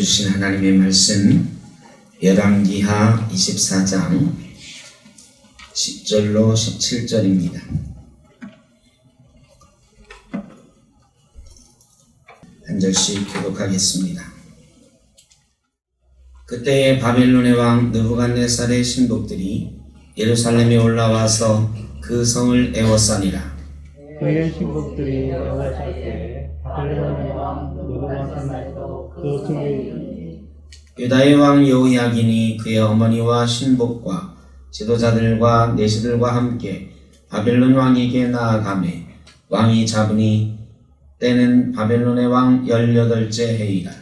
주신 하나님의 말씀 열왕기하 24장 10절로 17절입니다. 한 절씩 교독하겠습니다. 그때에 바벨론의 왕 느부갓네살의 신복들이 예루살렘에 올라와서 그 성을 에워싸니라. 그의 신복들이 에워쌀 때 바벨론의 왕 느부갓네살도 그 성에 이르니 유다의 왕 여호야긴이 그의 어머니와 신복과 지도자들과 내시들과 함께 바벨론 왕에게 나아가매 왕이 잡으니 때는 바벨론의 왕 18째 해이라.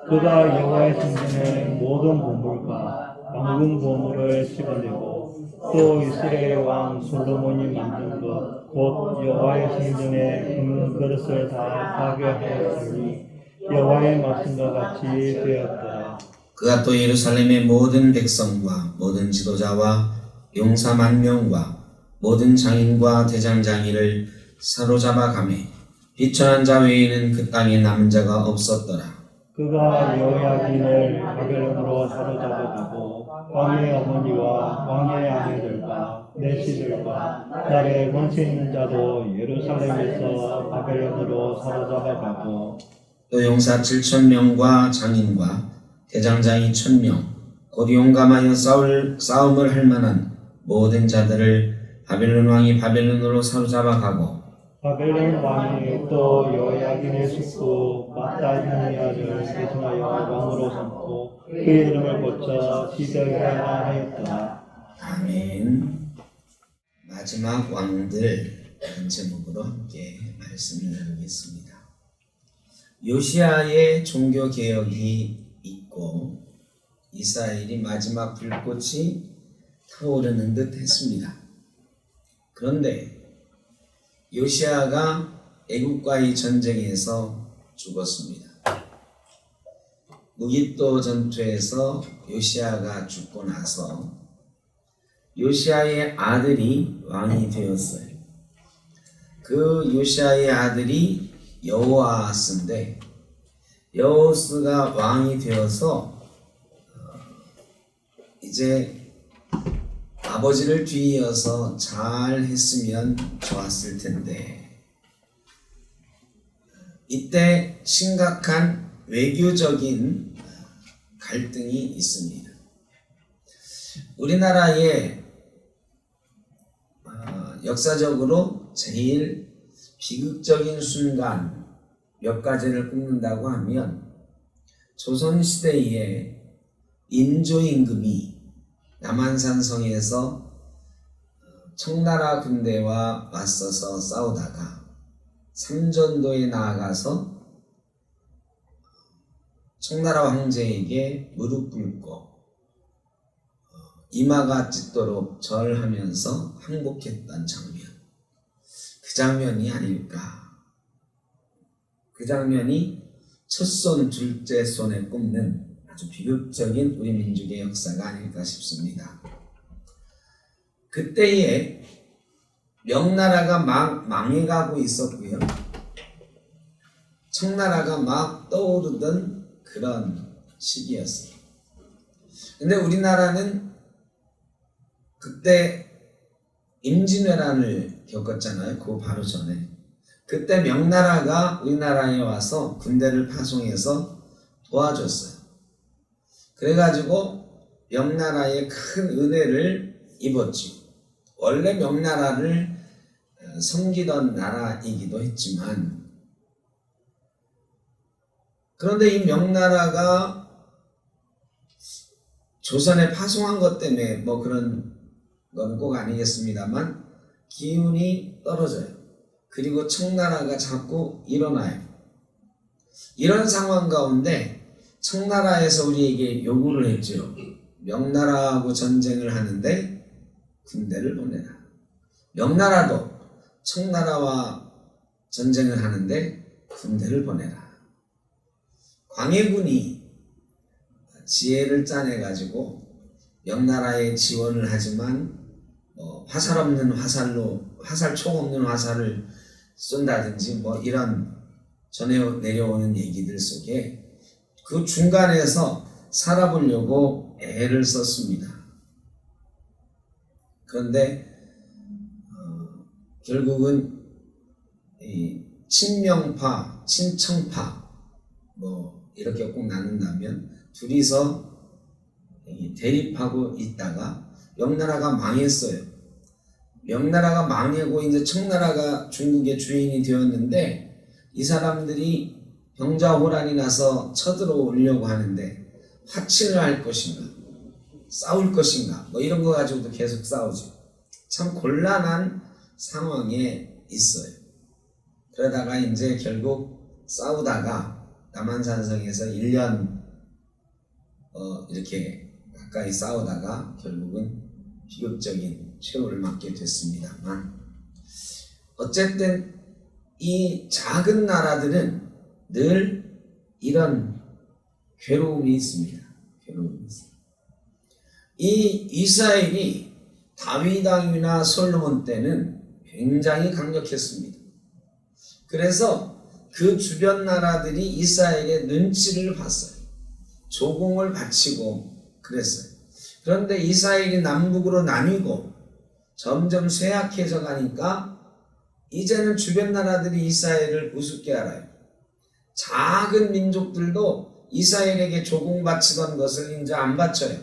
그가 여호와의 성전의 모든 보물과 왕궁 보물을 씹어내고 또 이스라엘 왕 솔로몬이 만든 것 곧 여호와의 성전의 금은 그릇을 다 파괴하였으니 여호와의 말씀과 같이 되었더라. 그가 또 예루살렘의 모든 백성과 모든 지도자와 용사 10,000명과 모든 장인과 대장장이를 사로잡아 가매 비천한 자 외에는 그 땅에 남은 자가 없었더라. 그가 여호야긴을 바벨론으로 사로잡아가고 왕의 어머니와 왕의 아내들과 내시들과 딸의 권세 있는 자도 예루살렘에서 바벨론으로 사로잡아가고 또 용사 7,000명과 장인과 대장장이 1,000명 곧 용감하여 싸움을 할 만한 모든 자들을 바벨론 왕이 바벨론으로 사로잡아 가고 바벨론 왕이 또 여호야긴의 숙부 마따냐의 아들 대신하여 왕으로 삼고 그의 이름을 고쳐 시드기야라 하였더라. 아멘. 마지막 왕들이라는 제목으로 함께 말씀을 나누겠습니다. 요시야의 종교 개혁이 있고 이스라엘이 마지막 불꽃이 타오르는 듯 했습니다. 그런데 요시야가 애국과의 전쟁에서 죽었습니다. 무깃도 전투에서 요시야가 죽고 나서 요시야의 아들이 왕이 되었어요. 그 요시야의 아들이 여호아스인데 여호아스가 왕이 되어서 이제 아버지를 뒤이어서 잘 했으면 좋았을 텐데 이때 심각한 외교적인 갈등이 있습니다. 우리나라의 역사적으로 제일 비극적인 순간 몇 가지를 꼽는다고 하면 조선시대에 인조임금이 남한산성에서 청나라 군대와 맞서서 싸우다가 삼전도에 나아가서 청나라 황제에게 무릎 꿇고 이마가 찢도록 절하면서 항복했던 장면, 그 장면이 아닐까. 그 장면이 첫 손 둘째 손에 꼽는 아주 비극적인 우리 민족의 역사가 아닐까 싶습니다. 그때에 명나라가 막 망해가고 있었고요. 청나라가 막 떠오르던 그런 시기였어요. 근데 우리나라는 그때 임진왜란을 겪었잖아요. 그 바로 전에. 그때 명나라가 우리나라에 와서 군대를 파송해서 도와줬어요. 그래가지고 명나라의 큰 은혜를 입었죠. 원래 명나라를 섬기던 나라이기도 했지만 그런데 이 명나라가 조선에 파송한 것 때문에 뭐 그런 건 꼭 아니겠습니다만 기운이 떨어져요. 그리고 청나라가 자꾸 일어나요. 이런 상황 가운데 청나라에서 우리에게 요구를 했죠. 명나라하고 전쟁을 하는데 군대를 보내라. 명나라도 청나라와 전쟁을 하는데 군대를 보내라. 광해군이 지혜를 짜내가지고 명나라에 지원을 하지만 화살 없는 총 없는 화살을 쏜다든지 뭐 이런 전해 내려오는 얘기들 속에 그 중간에서 살아보려고 애를 썼습니다. 그런데 결국은 이 친명파, 친청파 뭐 이렇게 꼭 나눈다면 둘이서 대립하고 있다가 명나라가 망했어요. 명나라가 망하고 이제 청나라가 중국의 주인이 되었는데 이 사람들이 병자호란이 나서 쳐들어오려고 하는데 화친을 할 것인가 싸울 것인가 뭐 이런 거 가지고도 계속 싸우죠. 참 곤란한 상황에 있어요. 그러다가 이제 결국 싸우다가 남한산성에서 1년 이렇게 가까이 싸우다가 결국은 비극적인 최후를 맞게 됐습니다만, 어쨌든 이 작은 나라들은 늘 이런 괴로움이 있습니다. 괴로움이 있습니다. 이 이스라엘이 다윗 왕이나 솔로몬 때는 굉장히 강력했습니다. 그래서 그 주변 나라들이 이스라엘의 눈치를 봤어요. 조공을 바치고 그랬어요. 그런데 이스라엘이 남북으로 나뉘고 점점 쇠약해져 가니까 이제는 주변 나라들이 이스라엘을 우습게 알아요. 작은 민족들도 이스라엘에게 조공 바치던 것을 이제 안 바쳐요.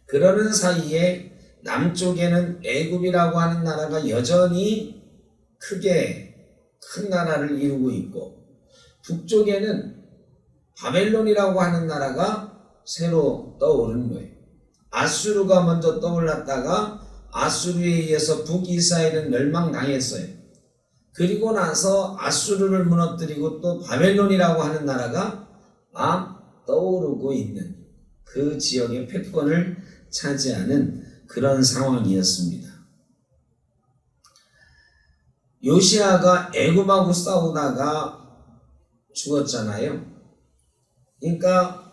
그러는 사이에 남쪽에는 애굽이라고 하는 나라가 여전히 큰 나라를 이루고 있고, 북쪽에는 바벨론이라고 하는 나라가 새로 떠오르는 거예요. 아수르가 먼저 떠올랐다가 아수르에 의해서 북이스라엘은 멸망당했어요. 그리고 나서 아수르를 무너뜨리고 또 바벨론이라고 하는 나라가 떠오르고 있는 그 지역의 패권을 차지하는 그런 상황이었습니다. 요시아가 애굽하고 싸우다가 죽었잖아요. 그러니까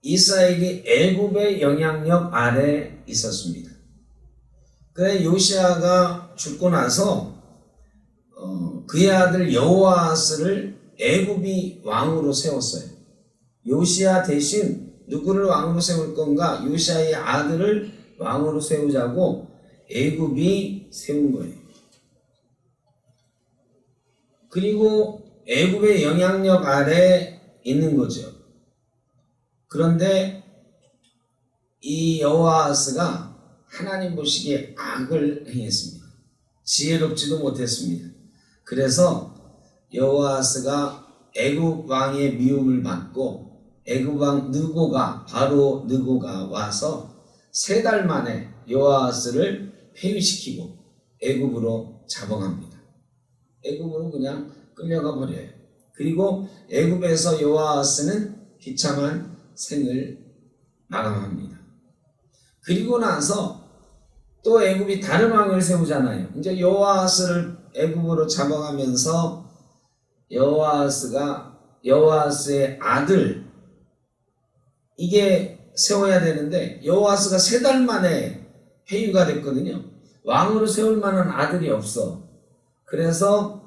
이스라엘이 애굽의 영향력 아래 있었습니다. 그래 요시아가 죽고 나서 그의 아들 여호아스를 애굽이 왕으로 세웠어요. 요시아 대신 누구를 왕으로 세울 건가? 요시아의 아들을 왕으로 세우자고 애굽이 세운 거예요. 그리고 애굽의 영향력 아래 있는 거죠. 그런데 이 여호아스가 하나님 보시기에 악을 행했습니다. 지혜롭지도 못했습니다. 그래서 여호아스가 애굽 왕의 미움을 받고 애굽 왕 느고가 바로 느고가 와서 3달 만에 여호아스를 폐위시키고 애굽으로 잡아갑니다. 애굽으로 그냥 끌려가 버려요. 그리고 애굽에서 여호아스는 비참한 생을 마감합니다. 그리고 나서 또 애굽이 다른 왕을 세우잖아요. 이제 여호아스를 애굽으로 잡아가면서 여호아스의 아들 이게 세워야 되는데 여호아스가 3달 만에 폐위가 됐거든요. 왕으로 세울 만한 아들이 없어. 그래서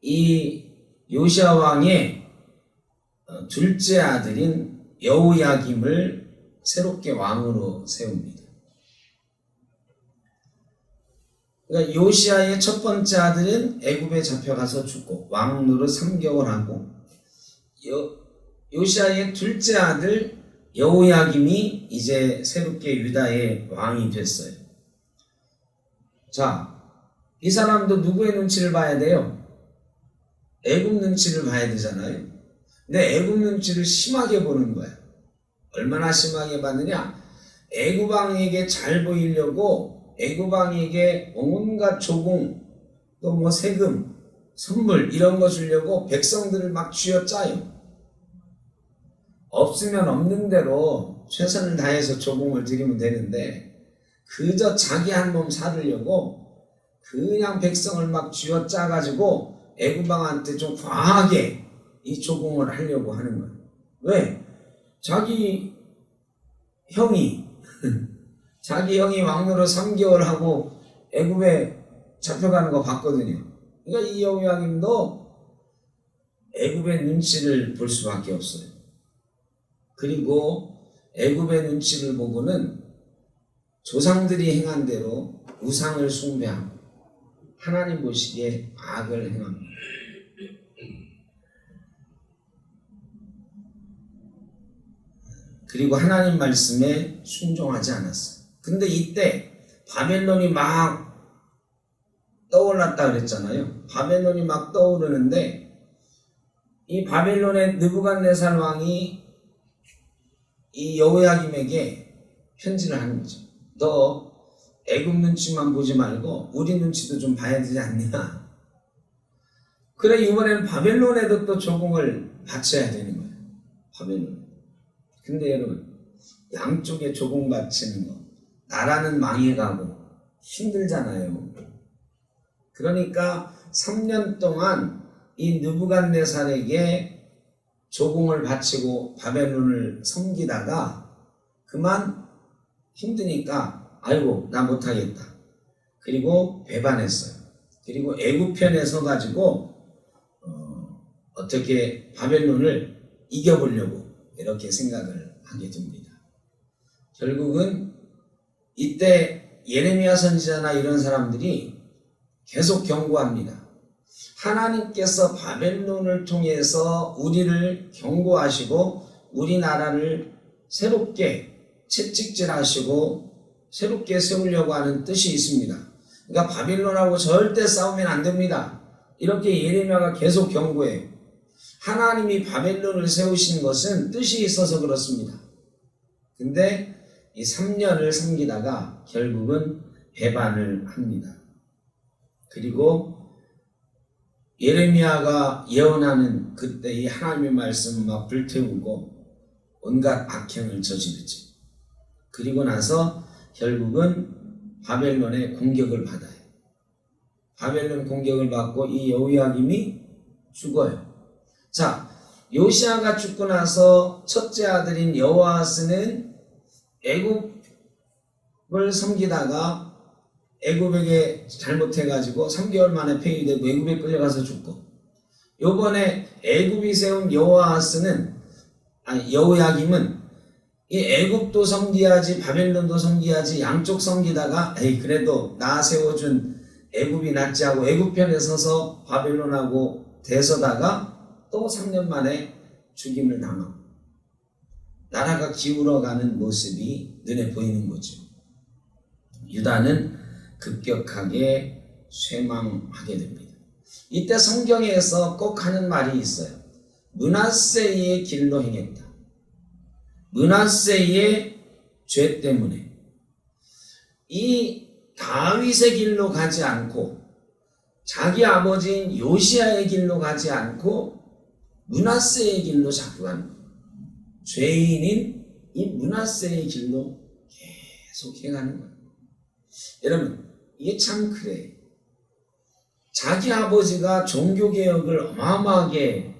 이 요시아 왕의 둘째 아들인 여호야김을 새롭게 왕으로 세웁니다. 그러니까 요시아의 첫 번째 아들은 애굽에 잡혀가서 죽고 왕 노릇 3개월 하고, 요시아의 둘째 아들 여호야김이 이제 새롭게 유다의 왕이 됐어요. 자, 이 사람도 누구의 눈치를 봐야 돼요? 애굽 눈치를 봐야 되잖아요. 근데 애굽 눈치를 심하게 보는 거야. 얼마나 심하게 봤느냐? 애굽 왕에게 잘 보이려고 애굽 왕에게 온갖 조공, 또 뭐 세금, 선물 이런 거 주려고 백성들을 막 쥐어짜요. 없으면 없는 대로 최선을 다해서 조공을 드리면 되는데 그저 자기 한 몸 살으려고 그냥 백성을 막 쥐어짜가지고 애굽 왕한테 좀 과하게 이 조공을 하려고 하는 거예요. 왜? 자기 형이 왕노릇 3개월 하고 애굽에 잡혀가는 거 봤거든요. 그러니까 이 여호야김도 애굽의 눈치를 볼 수밖에 없어요. 그리고 애굽의 눈치를 보고는 조상들이 행한 대로 우상을 숭배하고 하나님 보시기에 악을 행합니다. 그리고 하나님 말씀에 순종하지 않았어요. 근데 이때 바벨론이 막 떠올랐다 그랬잖아요. 바벨론이 막 떠오르는데 이 바벨론의 느부갓네살 왕이 이 여호야김에게 편지를 하는 거죠. 너 애굽 눈치만 보지 말고 우리 눈치도 좀 봐야 되지 않냐. 그래 이번에는 바벨론에도 또 조공을 바쳐야 되는 거예요. 바벨론. 근데 여러분 양쪽에 조공 바치는 거 나라는 망해가고 힘들잖아요. 그러니까 3년 동안 이 느부갓네살에게 조공을 바치고 바벨론을 섬기다가 그만 힘드니까 아이고 나 못하겠다. 그리고 배반했어요. 그리고 애굽편에 서가지고 어떻게 바벨론을 이겨보려고 이렇게 생각을 하게 됩니다. 결국은 이때 예레미야 선지자나 이런 사람들이 계속 경고합니다. 하나님께서 바벨론을 통해서 우리를 경고하시고 우리나라를 새롭게 채찍질하시고 새롭게 세우려고 하는 뜻이 있습니다. 그러니까 바벨론하고 절대 싸우면 안 됩니다. 이렇게 예레미야가 계속 경고해요. 하나님이 바벨론을 세우신 것은 뜻이 있어서 그렇습니다. 근데 이 3년을 섬기다가 결국은 배반을 합니다. 그리고 예레미야가 예언하는 그때 이 하나님의 말씀을 막 불태우고 온갖 악행을 저지르지. 그리고 나서 결국은 바벨론의 공격을 받아요. 바벨론 공격을 받고 이 여호야김이 죽어요. 자, 요시야가 죽고 나서 첫째 아들인 여호아스는 애굽을 섬기다가 애굽에게 잘못해가지고 3개월 만에 폐위되고 애굽에 끌려가서 죽고, 요번에 애굽이 세운 여호야김은 이 애굽도 섬기야지 바벨론도 섬기야지 양쪽 섬기다가 에이 그래도 나 세워준 애굽이 낫지 하고 애굽편에 서서 바벨론하고 대서다가 또 3년 만에 죽임을 당하고 나라가 기울어가는 모습이 눈에 보이는 거죠. 유다는 급격하게 쇠망하게 됩니다. 이때 성경에서 꼭 하는 말이 있어요. 므낫세의 길로 행했다. 므낫세의 죄 때문에 이 다윗의 길로 가지 않고 자기 아버지인 요시야의 길로 가지 않고 므낫세의 길로 자꾸 가는 거예요. 죄인인 이 므낫세의 길로 계속 행하는 거예요. 여러분 이게 참 그래요. 자기 아버지가 종교개혁을 어마어마하게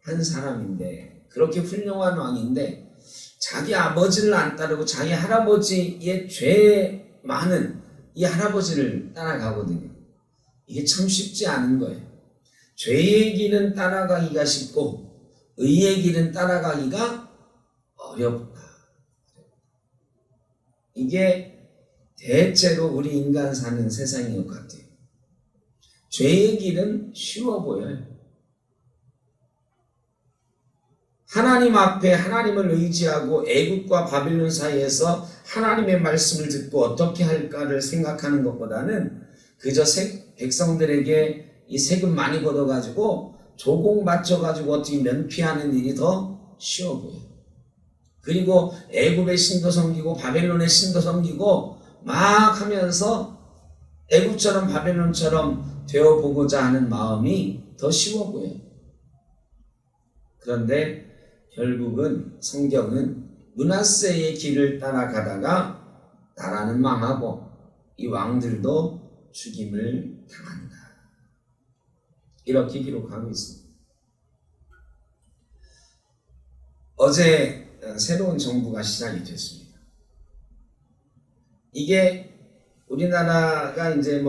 한 사람인데 그렇게 훌륭한 왕인데 자기 아버지를 안 따르고 자기 할아버지의 죄 많은 이 할아버지를 따라가거든요. 이게 참 쉽지 않은 거예요. 죄의 길은 따라가기가 쉽고 의의 길은 따라가기가 어렵다. 이게 대체로 우리 인간 사는 세상인 것 같아요. 죄의 길은 쉬워 보여요. 하나님 앞에 하나님을 의지하고 애굽과 바벨론 사이에서 하나님의 말씀을 듣고 어떻게 할까를 생각하는 것보다는 그저 백성들에게 이 세금 많이 걷어가지고 조공 맞춰가지고 어떻게 면피하는 일이 더 쉬워 보여요. 그리고 애굽의 신도 섬기고 바벨론의 신도 섬기고 막 하면서 애굽처럼 바벨론처럼 되어보고자 하는 마음이 더 쉬워 보여요. 그런데 결국은 성경은 므낫세의 길을 따라가다가 나라는 망하고 이 왕들도 죽임을 당한다. 이렇게 기록하고 있습니다. 어제 새로운 정부가 시작이 됐습니다. 이게 우리나라가 이제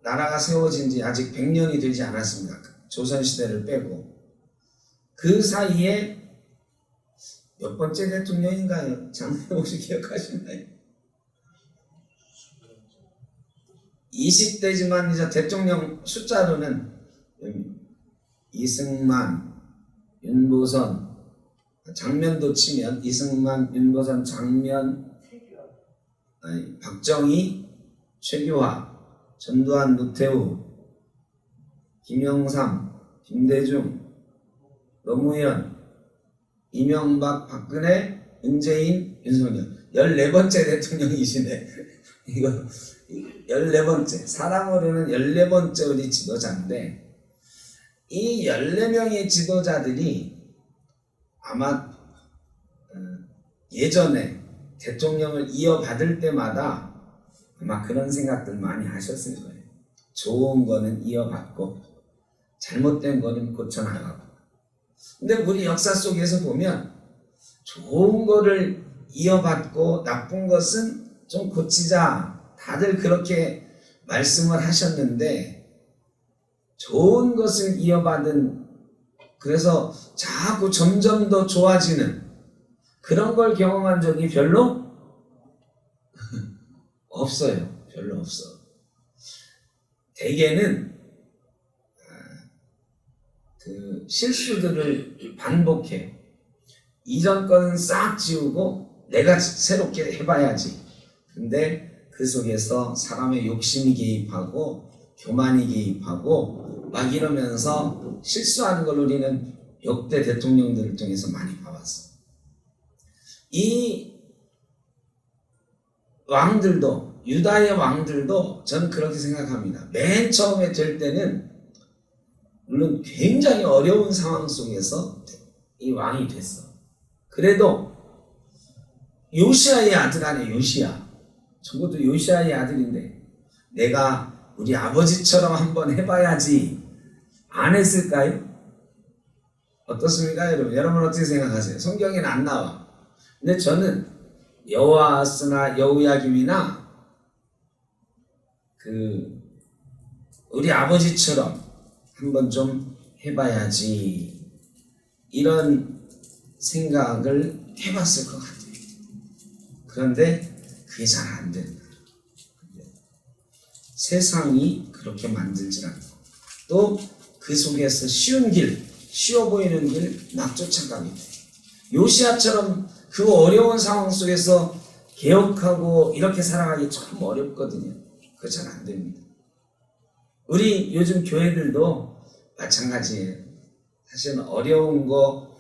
나라가 세워진 지 아직 100년이 되지 않았습니다. 조선시대를 빼고. 그 사이에 몇 번째 대통령인가요? 장로님 혹시 기억하시나요? 20대지만 이제 대통령 숫자로는 이승만, 윤보선, 장면도 치면 이승만, 윤보선, 장면, 박정희, 최규하, 전두환, 노태우, 김영삼, 김대중, 노무현, 이명박, 박근혜, 문재인, 윤석열 14번째 대통령이시네. 이거 14번째, 사람으로는 14번째 우리 지도자인데 이 14명의 지도자들이 아마 예전에 대통령을 이어받을 때마다 아마 그런 생각들 많이 하셨을 거예요. 좋은 거는 이어받고 잘못된 거는 고쳐나가고. 근데 우리 역사 속에서 보면 좋은 거를 이어받고 나쁜 것은 좀 고치자, 다들 그렇게 말씀을 하셨는데 좋은 것을 이어받은, 그래서 자꾸 점점 더 좋아지는 그런 걸 경험한 적이 별로 없어요. 별로 없어. 대개는 그 실수들을 반복해. 이전 거는 싹 지우고 내가 새롭게 해봐야지. 근데 그 속에서 사람의 욕심이 개입하고 교만이 개입하고 막 이러면서 실수하는 걸 우리는 역대 대통령들을 통해서 많이 봐왔어. 이 왕들도, 유다의 왕들도 저는 그렇게 생각합니다. 맨 처음에 될 때는 물론 굉장히 어려운 상황 속에서 이 왕이 됐어. 그래도 요시아의 아들 아니에요. 요시아. 저것도 요시아의 아들인데 내가 우리 아버지처럼 한번 해봐야지 안 했을까요? 어떻습니까 여러분? 여러분 어떻게 생각하세요? 성경에는 안 나와. 근데 저는 여호아스나 여호야김이나 우리 아버지처럼 한번 좀 해봐야지 이런 생각을 해봤을 것 같아요. 그런데 그게 잘 안 된다. 세상이 그렇게 만들지 않고 또 그 속에서 쉬운 길, 쉬워 보이는 길 막 쫓아가게 돼. 요시아처럼 그 어려운 상황 속에서 개혁하고 이렇게 살아가기 참 어렵거든요. 그거 잘 안 됩니다. 우리 요즘 교회들도 마찬가지예요. 사실은 어려운 거,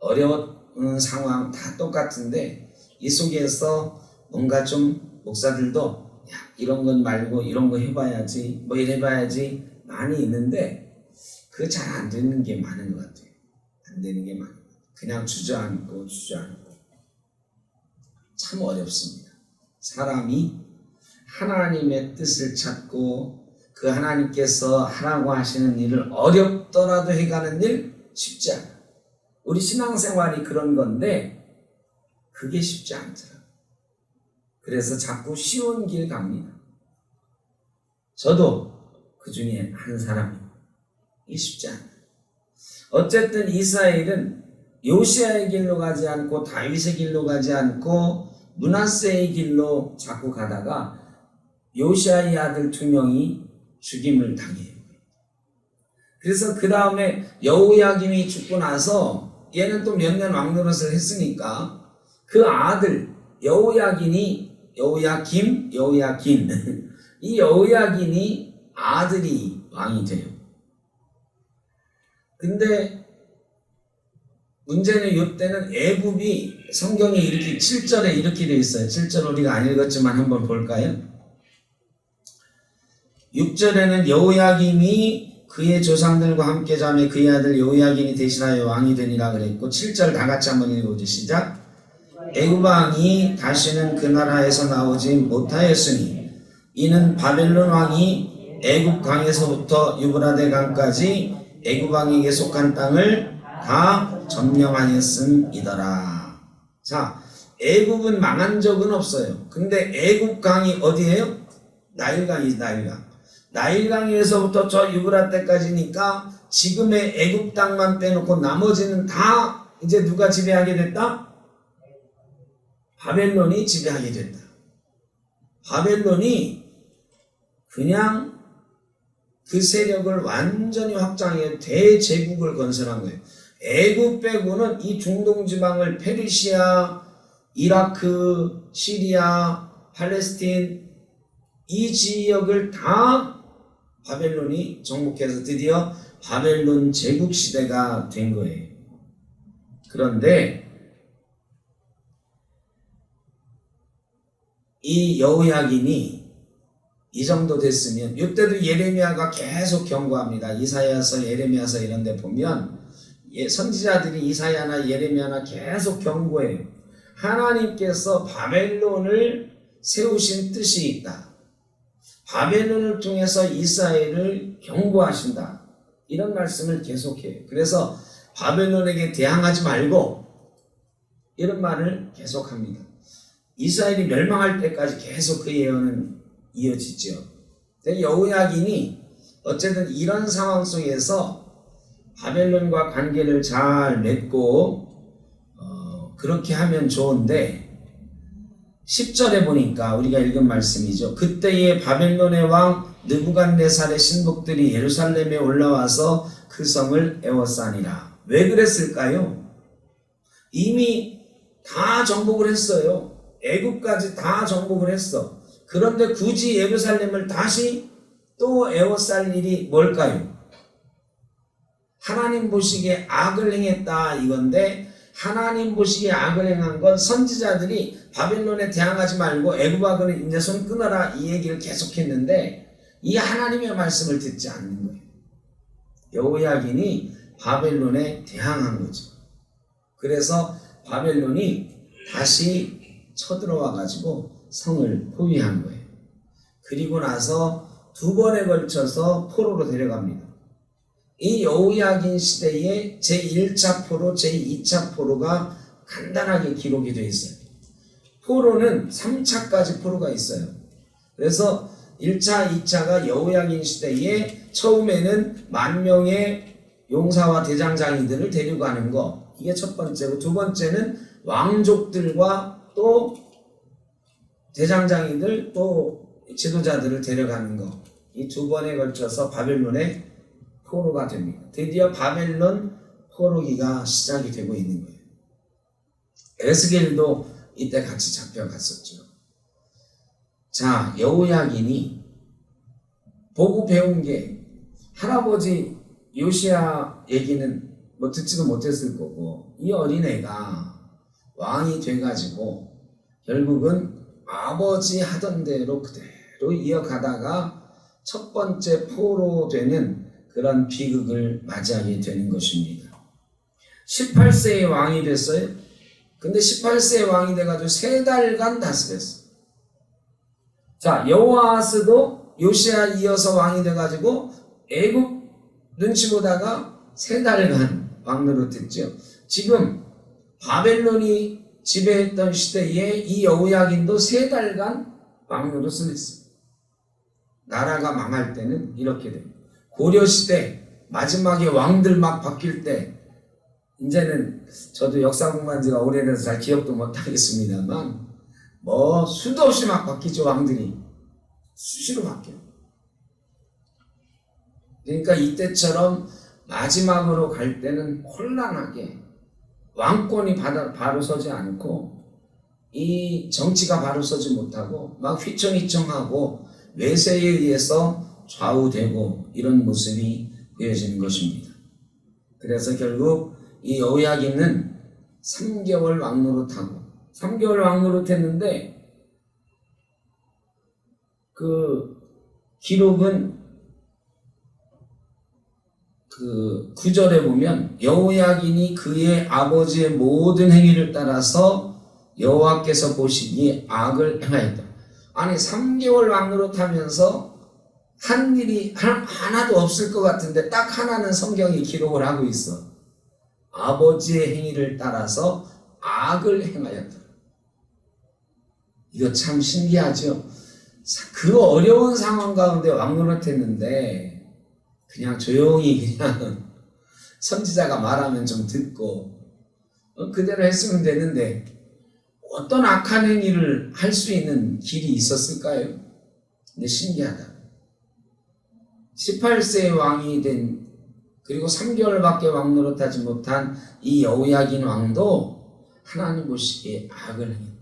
어려운 상황 다 똑같은데 이 속에서 뭔가 좀 목사들도 야, 이런 건 말고 이런 거 해봐야지, 뭐 이래 봐야지 많이 있는데 그거 잘 안 되는 게 많은 것 같아요. 안 되는 게 많아요. 그냥 주저앉고 참 어렵습니다. 사람이 하나님의 뜻을 찾고 그 하나님께서 하라고 하시는 일을 어렵더라도 해가는 일 쉽지 않아. 우리 신앙생활이 그런 건데 그게 쉽지 않더라. 그래서 자꾸 쉬운 길 갑니다. 저도 그 중에 한 사람이에요. 이게 쉽지 않아요. 어쨌든 이스라엘은 요시아의 길로 가지 않고 다윗의 길로 가지 않고 므낫세의 길로 자꾸 가다가 요시아의 아들 2명이 죽임을 당해요. 그래서 그 다음에 여호야김이 죽고 나서 얘는 또 몇 년 왕노릇을 했으니까 그 아들 여호야긴 이 여호야긴이 아들이 왕이 돼요. 근데 문제는 이때는 애굽이 성경에 이렇게 7절에 이렇게 되어 있어요. 7절 우리가 안 읽었지만 한번 볼까요? 6절에는 여호야김이 그의 조상들과 함께 자매 그의 아들 여호야긴이 대신하여 왕이 되니라 그랬고 7절 다 같이 한번 읽어보죠. 시작. 애굽 왕이 다시는 그 나라에서 나오지 못하였으니 이는 바벨론 왕이 애굽 강에서부터 유브라데 강까지 애굽 왕에게 속한 땅을 다 점령하였음이더라. 자, 애굽은 망한 적은 없어요. 근데 애굽 강이 어디예요? 나일강이지, 나일강. 나일강에서부터 저 유브라데까지니까 지금의 애굽 땅만 빼놓고 나머지는 다 이제 누가 지배하게 됐다? 바벨론이 지배하게 됐다. 바벨론이 그냥 그 세력을 완전히 확장해 대제국을 건설한 거예요. 애굽 빼고는 이 중동 지방을 페르시아, 이라크, 시리아, 팔레스틴 이 지역을 다 바벨론이 정복해서 드디어 바벨론 제국 시대가 된 거예요. 그런데 이 여호야긴이 이 정도 됐으면 이때도 예레미야가 계속 경고합니다. 이사야서, 예레미야서 이런 데 보면 선지자들이 이사야나 예레미야나 계속 경고해요. 하나님께서 바벨론을 세우신 뜻이 있다. 바벨론을 통해서 이스라엘을 경고하신다. 이런 말씀을 계속해요. 그래서 바벨론에게 대항하지 말고 이런 말을 계속합니다. 이스라엘이 멸망할 때까지 계속 그 예언은 이어지죠. 여호야긴이 어쨌든 이런 상황 속에서 바벨론과 관계를 잘 맺고 그렇게 하면 좋은데 10절에 보니까 우리가 읽은 말씀이죠. 그때의 바벨론의 왕 느부갓네살의 신복들이 예루살렘에 올라와서 그 성을 에워싸니라. 왜 그랬을까요? 이미 다 정복을 했어요. 애굽까지 다 정복을 했어. 그런데 굳이 예루살렘을 다시 또 에워쌀 일이 뭘까요? 하나님 보시기에 악을 행했다 이건데, 하나님 보시기에 악을 행한 건 선지자들이 바벨론에 대항하지 말고 애굽하고는 이제 손 끊어라 이 얘기를 계속했는데 이 하나님의 말씀을 듣지 않는 거예요. 여호야긴이 바벨론에 대항한 거죠. 그래서 바벨론이 다시 쳐들어와 가지고 성을 포위한 거예요. 그리고 나서 두 번에 걸쳐서 포로로 데려갑니다. 이 여호야긴 시대에 제1차 포로, 제2차 포로가 간단하게 기록이 되어 있어요. 포로는 3차까지 포로가 있어요. 그래서 1차, 2차가 여호야긴 시대에 처음에는 10,000명의 용사와 대장장이들을 데려가는 거, 이게 첫 번째고, 두 번째는 왕족들과 또 대장장이들 또 지도자들을 데려가는 거, 이 두 번에 걸쳐서 바벨론에 포로가 됩니다. 드디어 바벨론 포로기가 시작이 되고 있는 거예요. 에스겔도 이때 같이 잡혀갔었죠. 자, 여호야긴이 보고 배운 게, 할아버지 요시야 얘기는 뭐 듣지도 못했을 거고, 이 어린애가 왕이 돼가지고 결국은 아버지 하던 대로 그대로 이어가다가 첫 번째 포로 되는 그런 비극을 맞이하게 되는 것입니다. 18세의 왕이 됐어요. 근데 18세의 왕이 돼가지고 3달간 다스렸어요. 자, 여호아스도 요시야 이어서 왕이 돼가지고 애굽 눈치 보다가 3달간 왕 노릇했죠. 지금 바벨론이 지배했던 시대에 이 여호야긴도 3달간 왕 노릇을 했어요. 나라가 망할 때는 이렇게 돼요. 고려시대 마지막에 왕들 막 바뀔 때, 이제는 저도 역사 공부한 지가 오래돼서 잘 기억도 못하겠습니다만 뭐 수도 없이 막 바뀌죠. 왕들이 수시로 바뀌어요. 그러니까 이때처럼 마지막으로 갈 때는 혼란하게 왕권이 바로 서지 않고 이 정치가 바로 서지 못하고 막 휘청휘청하고 외세에 의해서 좌우되고 이런 모습이 보여지는 것입니다. 그래서 결국 이 여호야긴은 3개월 왕노릇하고, 3개월 왕노릇했는데 그 기록은 그 9절에 보면 여호야긴이 그의 아버지의 모든 행위를 따라서 여호와께서 보시기에 악을 행하였다. 아니 3개월 왕노릇하면서 한 일이 하나도 없을 것 같은데 딱 하나는 성경이 기록을 하고 있어. 아버지의 행위를 따라서 악을 행하였다. 이거 참 신기하죠. 그 어려운 상황 가운데 왕노릇했는데 그냥 조용히 그냥 선지자가 말하면 좀 듣고 그대로 했으면 되는데 어떤 악한 행위를 할 수 있는 길이 있었을까요? 근데 신기하다. 18세의 왕이 된 그리고 3개월밖에 왕 노릇하지 못한 이 여호야긴 왕도 하나님 보시기에 악을 행했다.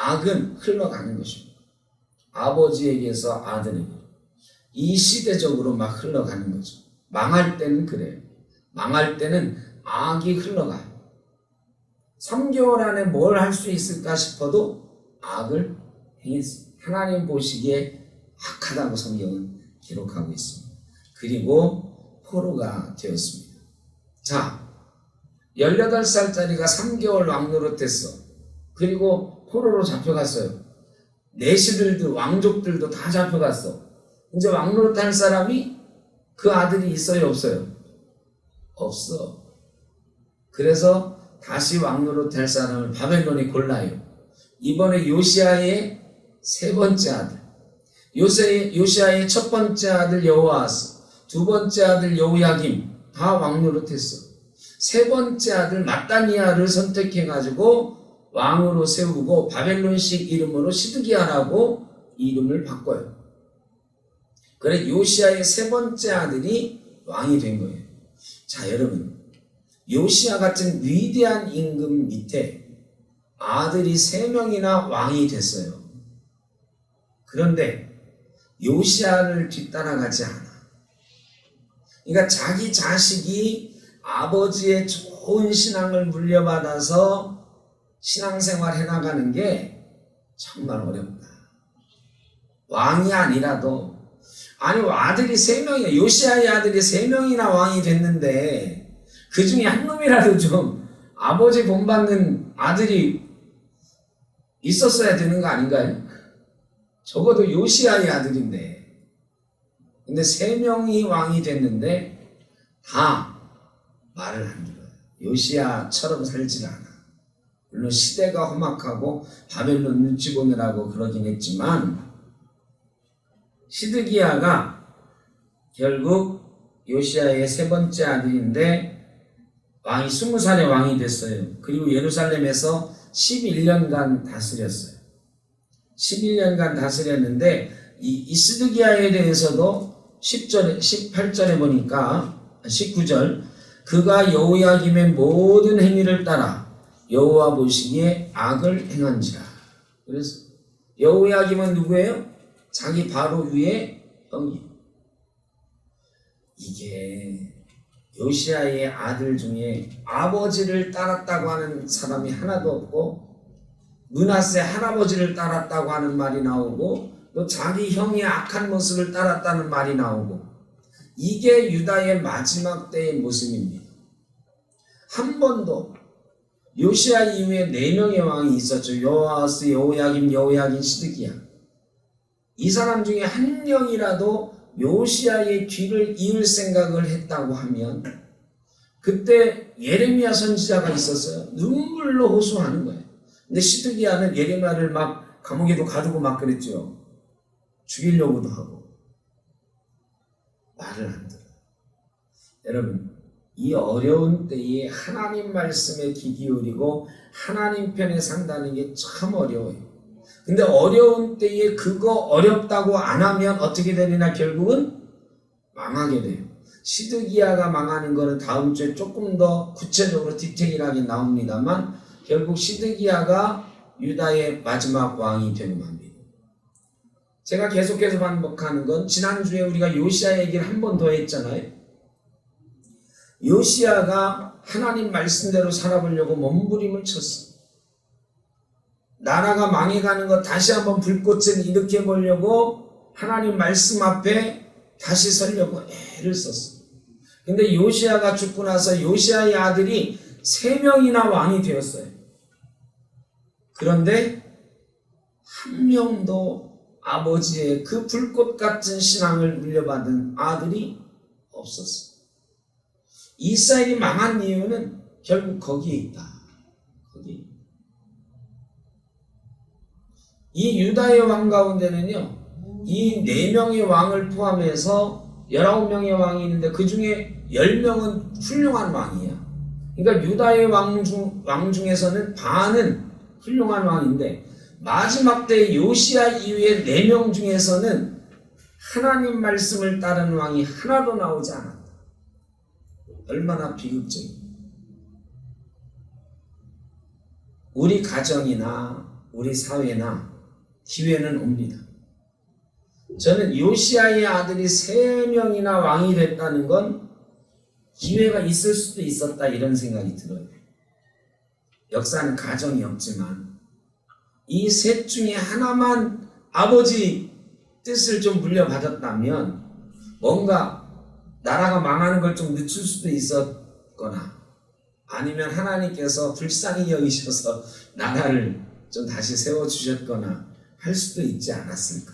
악은 흘러가는 것입니다. 아버지에게서 아들에게 이 시대적으로 막 흘러가는 거죠. 망할 때는 그래요. 망할 때는 악이 흘러가요. 3개월 안에 뭘 할 수 있을까 싶어도 악을 행했어요. 하나님 보시기에 악하다고 성경은 기록하고 있습니다. 그리고 포로가 되었습니다. 자, 18살짜리가 3개월 왕노릇했어. 그리고 포로로 잡혀갔어요. 내시들도 왕족들도 다 잡혀갔어. 이제 왕노릇할 사람이 그 아들이 있어요, 없어요? 없어. 그래서 다시 왕노릇할 사람을 바벨론이 골라요. 이번에 요시아의 세 번째 아들, 요시아의 첫 번째 아들 여호아스, 두 번째 아들 여호야김 다 왕노릇했어. 세 번째 아들 마따니아를 선택해가지고 왕으로 세우고 바벨론식 이름으로 시드기야라고 이름을 바꿔요. 그래 요시아의 세 번째 아들이 왕이 된 거예요. 자, 여러분, 요시아 같은 위대한 임금 밑에 아들이 3명이나 왕이 됐어요. 그런데 요시아를 뒤따라가지 않아. 그러니까 자기 자식이 아버지의 좋은 신앙을 물려받아서 신앙생활 해나가는 게 정말 어렵다. 왕이 아니라도 아니 아들이 3명이나 요시아의 아들이 3명이나 왕이 됐는데 그 중에 한 놈이라도 좀 아버지 본받는 아들이 있었어야 되는 거 아닌가요? 적어도 요시아의 아들인데. 근데 3명이 왕이 됐는데 다 말을 안 들어요. 요시아처럼 살질 않아. 물론 시대가 험악하고 바벨론 눈치 보느라고 그러긴 했지만 시드기야가 결국 요시아의 세 번째 아들인데 왕이 20살의 왕이 됐어요. 그리고 예루살렘에서 11년간 다스렸어요. 11년간 다스렸는데 이 시드기야에 대해서도 18절에 보니까 19절 그가 여호야김의 모든 행위를 따라 여호와 보시기에 악을 행한지라. 그래서 여호야김은 누구예요? 자기 바로 위에 형님. 이게 요시아의 아들 중에 아버지를 따랐다고 하는 사람이 하나도 없고 므낫세 할아버지를 따랐다고 하는 말이 나오고 또 자기 형의 악한 모습을 따랐다는 말이 나오고 이게 유다의 마지막 때의 모습입니다. 한 번도 요시아 이후에 4명의 왕이 있었죠. 여호아스, 여호야김, 시드기야. 이 사람 중에 한 명이라도 요시아의 뒤를 이을 생각을 했다고 하면 그때 예레미야 선지자가 있었어요. 눈물로 호소하는 거예요. 근데 시드기야는 예레미야를 막 감옥에도 가두고 막 그랬죠. 죽이려고도 하고 말을 안 들어요. 여러분, 이 어려운 때에 하나님 말씀에 귀 기울이고 하나님 편에 산다는 게 참 어려워요. 근데 어려운 때에 그거 어렵다고 안 하면 어떻게 되느냐 결국은 망하게 돼요. 시드기야가 망하는 거는 다음 주에 조금 더 구체적으로 디테일하게 나옵니다만 결국 시드기야가 유다의 마지막 왕이 되는 겁니다. 제가 계속해서 반복하는 건 지난주에 우리가 요시아 얘기를 한 번 더 했잖아요. 요시아가 하나님 말씀대로 살아보려고 몸부림을 쳤어. 나라가 망해가는 거 다시 한번 불꽃을 일으켜보려고 하나님 말씀 앞에 다시 서려고 애를 썼어. 근데 요시아가 죽고 나서 요시아의 아들이 3명이나 왕이 되었어요. 그런데 한 명도 아버지의 그 불꽃 같은 신앙을 물려받은 아들이 없었어. 이스라엘이 망한 이유는 결국 거기에 있다. 거기. 이 유다의 왕 가운데는요, 이 4명의 왕을 포함해서 19명의 왕이 있는데 그 중에 10명은 훌륭한 왕이야. 그러니까 유다의 왕 중에서는 반은 훌륭한 왕인데 마지막 때 요시야 이후에 4명 중에서는 하나님 말씀을 따르는 왕이 하나도 나오지 않았다. 얼마나 비극적이야. 우리 가정이나 우리 사회나 기회는 옵니다. 저는 요시야의 아들이 3명이나 왕이 됐다는 건 기회가 있을 수도 있었다 이런 생각이 들어요. 역사는 가정이 없지만 이 셋 중에 하나만 아버지 뜻을 좀 물려받았다면 뭔가 나라가 망하는 걸 좀 늦출 수도 있었거나 아니면 하나님께서 불쌍히 여기셔서 나라를 좀 다시 세워주셨거나 할 수도 있지 않았을까.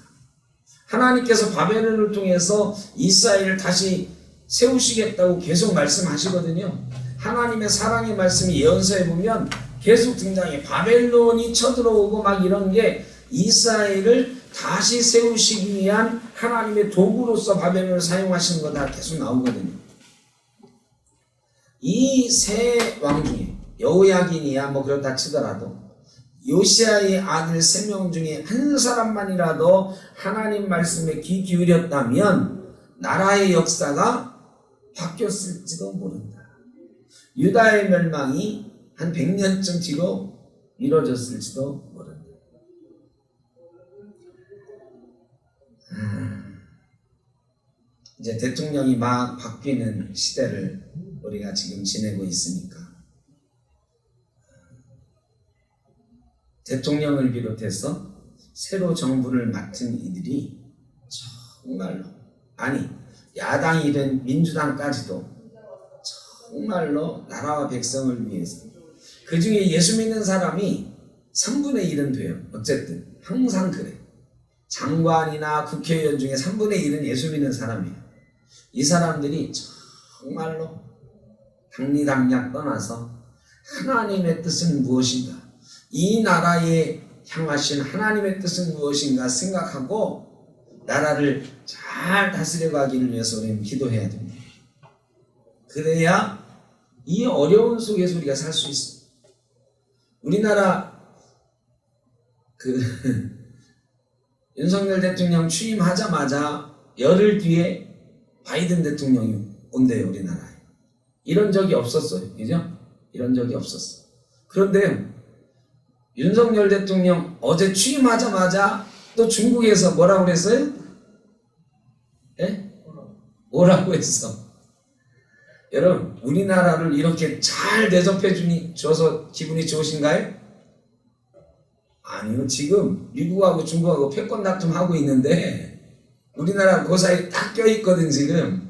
하나님께서 바벨론을 통해서 이스라엘을 다시 세우시겠다고 계속 말씀하시거든요. 하나님의 사랑의 말씀이 예언서에 보면 계속 등장해. 바벨론이 쳐들어오고 막 이런 게 이스라엘을 다시 세우시기 위한 하나님의 도구로서 바벨론을 사용하시는 거다 계속 나오거든요. 이 세 왕 중에 여호야긴이야 뭐 그렇다 치더라도 요시야의 아들 3명 중에 한 사람만이라도 하나님 말씀에 귀 기울였다면 나라의 역사가 바뀌었을지도 모른다. 유다의 멸망이 한 100년쯤 뒤로 이루어졌을지도 모른다. 이제 대통령이 막 바뀌는 시대를 우리가 지금 지내고 있으니까 대통령을 비롯해서 새로 정부를 맡은 이들이 정말로 아니 야당이든 민주당까지도 정말로 나라와 백성을 위해서 그 중에 예수 믿는 사람이 3분의 1은 돼요. 어쨌든 항상 그래. 장관이나 국회의원 중에 3분의 1은 예수 믿는 사람이에요. 이 사람들이 정말로 당리당략 떠나서 하나님의 뜻은 무엇인가, 이 나라에 향하신 하나님의 뜻은 무엇인가 생각하고 나라를 잘 다스려가기를 위해서 우리는 기도해야 됩니다. 그래야 이 어려운 속에서 우리가 살 수 있어. 우리나라 윤석열 대통령 취임하자마자 열흘 뒤에 바이든 대통령이 온대요, 우리나라에. 이런 적이 없었어요. 그죠? 이런 적이 없었어. 그런데 윤석열 대통령 어제 취임하자마자 또 중국에서 뭐라고 그랬어요? 예? 뭐라고 했어? 여러분, 우리나라를 이렇게 잘 대접해 줘서 기분이 좋으신가요? 아니요. 지금 미국하고 중국하고 패권 다툼하고 있는데 우리나라 그 사이에 딱 껴있거든 지금.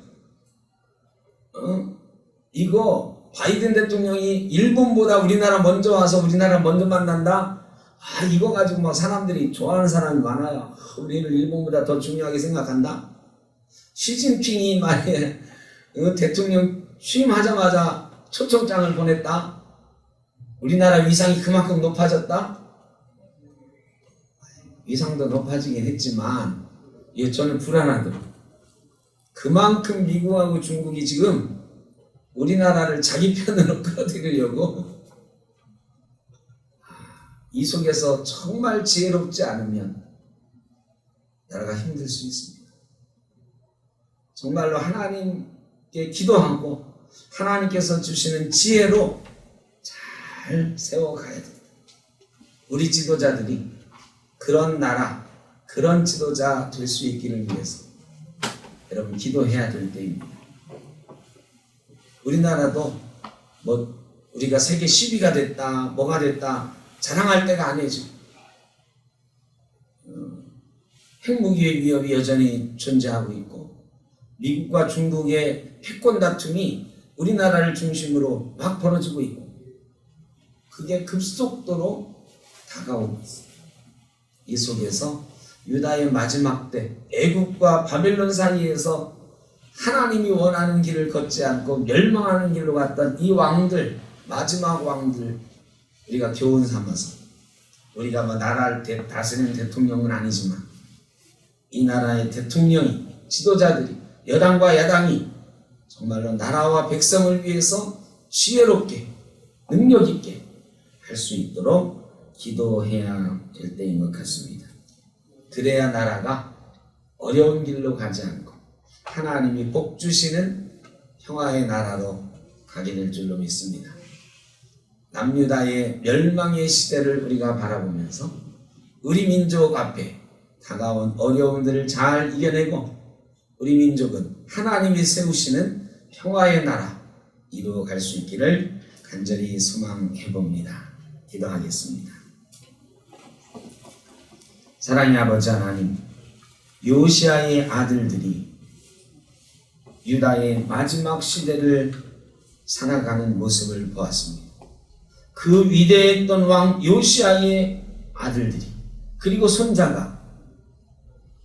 이거 바이든 대통령이 일본보다 우리나라 먼저 와서 우리나라 먼저 만난다? 이거 가지고 막 사람들이 좋아하는 사람이 많아요. 우리를 일본보다 더 중요하게 생각한다? 시진핑이 말이에 대통령 취임하자마자 초청장을 보냈다? 우리나라 위상이 그만큼 높아졌다? 위상도 높아지긴 했지만 저는 불안하더라고요. 그만큼 미국하고 중국이 지금 우리나라를 자기 편으로 끌어들이려고 이 속에서 정말 지혜롭지 않으면 나라가 힘들 수 있습니다. 정말로 하나님께 기도하고 하나님께서 주시는 지혜로 잘 세워가야 됩니다. 우리 지도자들이 그런 나라, 그런 지도자 될 수 있기를 위해서 여러분 기도해야 될 때입니다. 우리나라도 뭐 우리가 세계 10위가 됐다, 뭐가 됐다 자랑할 때가 아니죠. 핵무기의 위협이 여전히 존재하고 있고 미국과 중국의 패권 다툼이 우리나라를 중심으로 막 벌어지고 있고 그게 급속도로 다가오고 있습니다. 이 속에서 유다의 마지막 때 애국과 바벨론 사이에서 하나님이 원하는 길을 걷지 않고 멸망하는 길로 갔던 이 왕들, 마지막 왕들 우리가 교훈 삼아서 우리가 뭐 나라를 다스리는 대통령은 아니지만 이 나라의 대통령이 지도자들이 여당과 야당이 정말로 나라와 백성을 위해서 지혜롭게 능력 있게 할 수 있도록 기도해야 될 때인 것 같습니다. 그래야 나라가 어려운 길로 가지 않고 하나님이 복 주시는 평화의 나라로 가게 될 줄로 믿습니다. 남유다의 멸망의 시대를 우리가 바라보면서 우리 민족 앞에 다가온 어려움들을 잘 이겨내고 우리 민족은 하나님이 세우시는 평화의 나라 이루어갈 수 있기를 간절히 소망해 봅니다. 기도하겠습니다. 사랑의 아버지 하나님, 요시아의 아들들이 유다의 마지막 시대를 살아가는 모습을 보았습니다. 그 위대했던 왕 요시아의 아들들이 그리고 손자가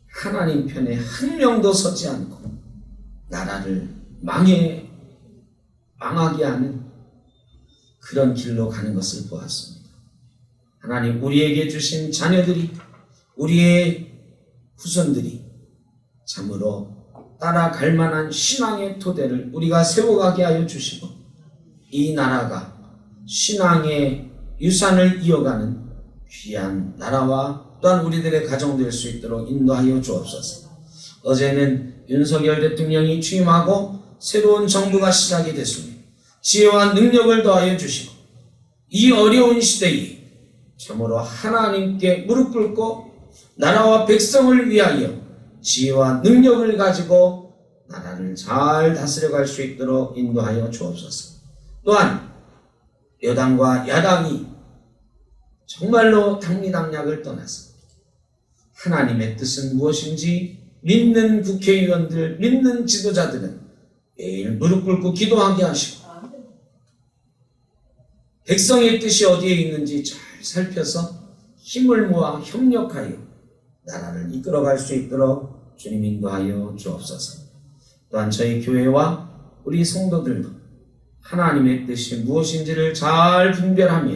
하나님 편에 한 명도 서지 않고 나라를 망하게 하는 그런 길로 가는 것을 보았습니다. 하나님, 우리에게 주신 자녀들이, 우리의 후손들이 참으로 따라갈 만한 신앙의 토대를 우리가 세워가게 하여 주시고 이 나라가 신앙의 유산을 이어가는 귀한 나라와 또한 우리들의 가정 될 수 있도록 인도하여 주옵소서. 어제는 윤석열 대통령이 취임하고 새로운 정부가 시작이 됐습니다. 지혜와 능력을 더하여 주시고 이 어려운 시대에 참으로 하나님께 무릎 꿇고 나라와 백성을 위하여 지혜와 능력을 가지고 나라를 잘 다스려갈 수 있도록 인도하여 주옵소서. 또한 여당과 야당이 정말로 당리당략을 떠나서 하나님의 뜻은 무엇인지 믿는 국회의원들, 믿는 지도자들은 매일 무릎 꿇고 기도하게 하시고 백성의 뜻이 어디에 있는지 잘 살펴서 힘을 모아 협력하여 나라를 이끌어갈 수 있도록 주님 인도하여 주옵소서. 또한 저희 교회와 우리 성도들도 하나님의 뜻이 무엇인지를 잘 분별하며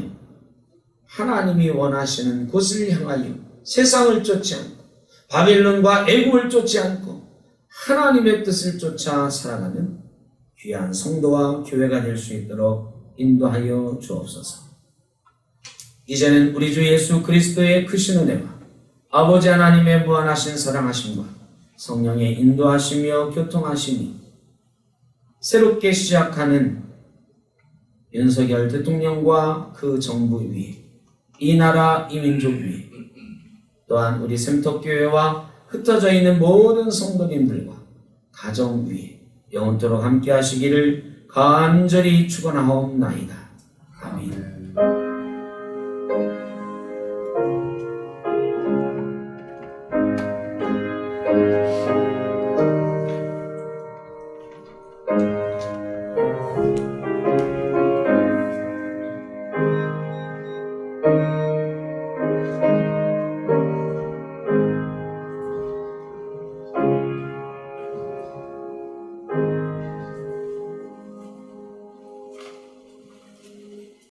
하나님이 원하시는 곳을 향하여 세상을 쫓지 않고 바벨론과 애국을 쫓지 않고 하나님의 뜻을 쫓아 살아가는 귀한 성도와 교회가 될 수 있도록 인도하여 주옵소서. 이제는 우리 주 예수 그리스도의 크신 은혜와 아버지 하나님의 무한하신 사랑하심과 성령의 인도하시며 교통하심이 새롭게 시작하는 윤석열 대통령과 그 정부 위에 이 나라 이 민족 위에 또한 우리 샘터교회와 흩어져 있는 모든 성도님들과 가정 위에 영원토록 함께 하시기를 간절히 축원하옵나이다. 아멘.